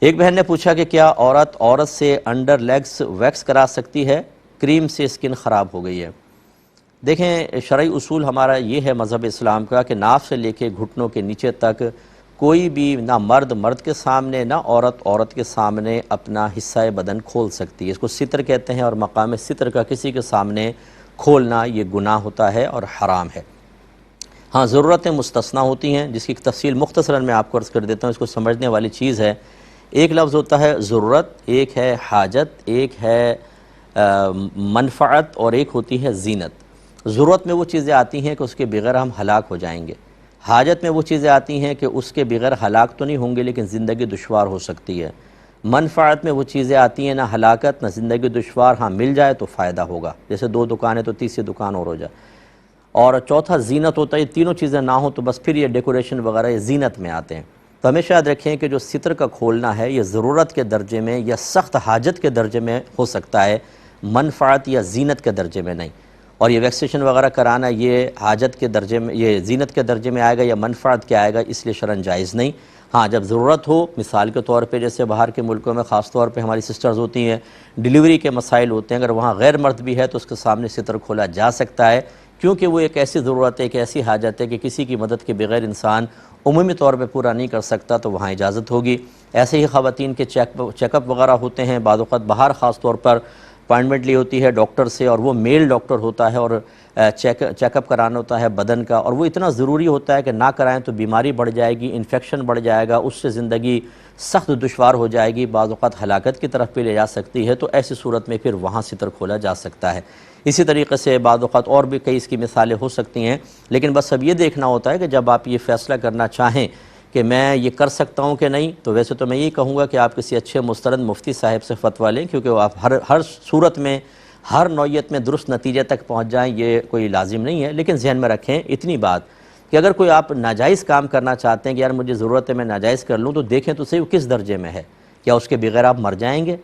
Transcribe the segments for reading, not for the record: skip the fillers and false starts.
ایک بہن نے پوچھا کہ کیا عورت سے انڈر لیگز ویکس کرا سکتی ہے؟ کریم سے سکن خراب ہو گئی ہے۔ دیکھیں، شرعی اصول ہمارا یہ ہے مذہب اسلام کا کہ ناف سے لے کے گھٹنوں کے نیچے تک کوئی بھی نہ مرد کے سامنے نہ عورت کے سامنے اپنا حصہ بدن کھول سکتی ہے۔ اس کو ستر کہتے ہیں، اور مقام ستر کا کسی کے سامنے کھولنا یہ گناہ ہوتا ہے اور حرام ہے۔ ہاں، ضرورتیں مستثنیٰ ہوتی ہیں، جس کی تفصیل مختصراً میں آپ کو عرض کر دیتا ہوں۔ اس کو سمجھنے والی چیز ہے، ایک لفظ ہوتا ہے ضرورت، ایک ہے حاجت، ایک ہے منفعت، اور ایک ہوتی ہے زینت۔ ضرورت میں وہ چیزیں آتی ہیں کہ اس کے بغیر ہم ہلاک ہو جائیں گے۔ حاجت میں وہ چیزیں آتی ہیں کہ اس کے بغیر ہلاک تو نہیں ہوں گے لیکن زندگی دشوار ہو سکتی ہے۔ منفعت میں وہ چیزیں آتی ہیں، نہ ہلاکت نہ زندگی دشوار، ہاں مل جائے تو فائدہ ہوگا، جیسے 2 دکانیں تو تیسری دکان اور ہو جائے۔ اور چوتھا زینت ہوتا ہے، یہ تینوں چیزیں نہ ہوں تو بس پھر یہ ڈیکوریشن وغیرہ یہ زینت میں آتے ہیں۔ تو ہمیشہ یاد رکھیں کہ جو ستر کا کھولنا ہے یہ ضرورت کے درجے میں یا سخت حاجت کے درجے میں ہو سکتا ہے، منفعت یا زینت کے درجے میں نہیں۔ اور یہ ویکسیشن وغیرہ کرانا یہ حاجت کے درجے میں، یہ زینت کے درجے میں آئے گا یا منفعت کے آئے گا، اس لیے شرعاً جائز نہیں۔ ہاں، جب ضرورت ہو، مثال کے طور پہ جیسے باہر کے ملکوں میں خاص طور پہ ہماری سسٹرز ہوتی ہیں، ڈیلیوری کے مسائل ہوتے ہیں، اگر وہاں غیر مرد بھی ہے تو اس کے سامنے ستر کھولا جا سکتا ہے، کیونکہ وہ ایک ایسی ضرورت ہے، ایک ایسی حاجت ہے کہ کسی کی مدد کے بغیر انسان عمومی طور پہ پورا نہیں کر سکتا، تو وہاں اجازت ہوگی۔ ایسے ہی خواتین کے چیک اپ وغیرہ ہوتے ہیں، بعض اوقات باہر خاص طور پر اپائنٹمنٹ لی ہوتی ہے ڈاکٹر سے، اور وہ میل ڈاکٹر ہوتا ہے، اور چیک اپ کرانا ہوتا ہے بدن کا، اور وہ اتنا ضروری ہوتا ہے کہ نہ کرائیں تو بیماری بڑھ جائے گی، انفیکشن بڑھ جائے گا، اس سے زندگی سخت دشوار ہو جائے گی، بعض اوقات ہلاکت کی طرف بھی لے جا سکتی ہے، تو ایسی صورت میں پھر وہاں ستر کھولا جا سکتا ہے۔ اسی طریقے سے بعض اوقات اور بھی کئی اس کی مثالیں ہو سکتی ہیں، لیکن بس اب یہ دیکھنا ہوتا ہے کہ جب آپ یہ فیصلہ کرنا چاہیں کہ میں یہ کر سکتا ہوں کہ نہیں، تو ویسے تو میں یہ کہوں گا کہ آپ کسی اچھے مستند مفتی صاحب سے فتویٰ لیں، کیونکہ آپ ہر صورت میں ہر نوعیت میں درست نتیجے تک پہنچ جائیں یہ کوئی لازم نہیں ہے۔ لیکن ذہن میں رکھیں اتنی بات کہ اگر کوئی آپ ناجائز کام کرنا چاہتے ہیں کہ یار مجھے ضرورت ہے میں ناجائز کر لوں، تو دیکھیں تو صحیح وہ کس درجے میں ہے، کیا اس کے بغیر آپ مر جائیں گے،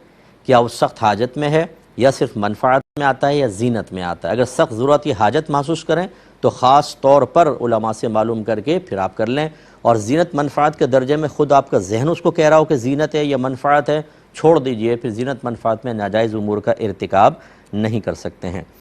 کیا وہ سخت حاجت میں ہے، یا صرف منفعت میں آتا ہے، یا زینت میں آتا ہے۔ اگر سخت ضرورت یا حاجت محسوس کریں تو خاص طور پر علماء سے معلوم کر کے پھر آپ کر لیں، اور زینت منفعت کے درجے میں خود آپ کا ذہن اس کو کہہ رہا ہو کہ زینت ہے یا منفعت ہے، چھوڑ دیجئے، پھر زینت منفعت میں ناجائز امور کا ارتکاب نہیں کر سکتے ہیں۔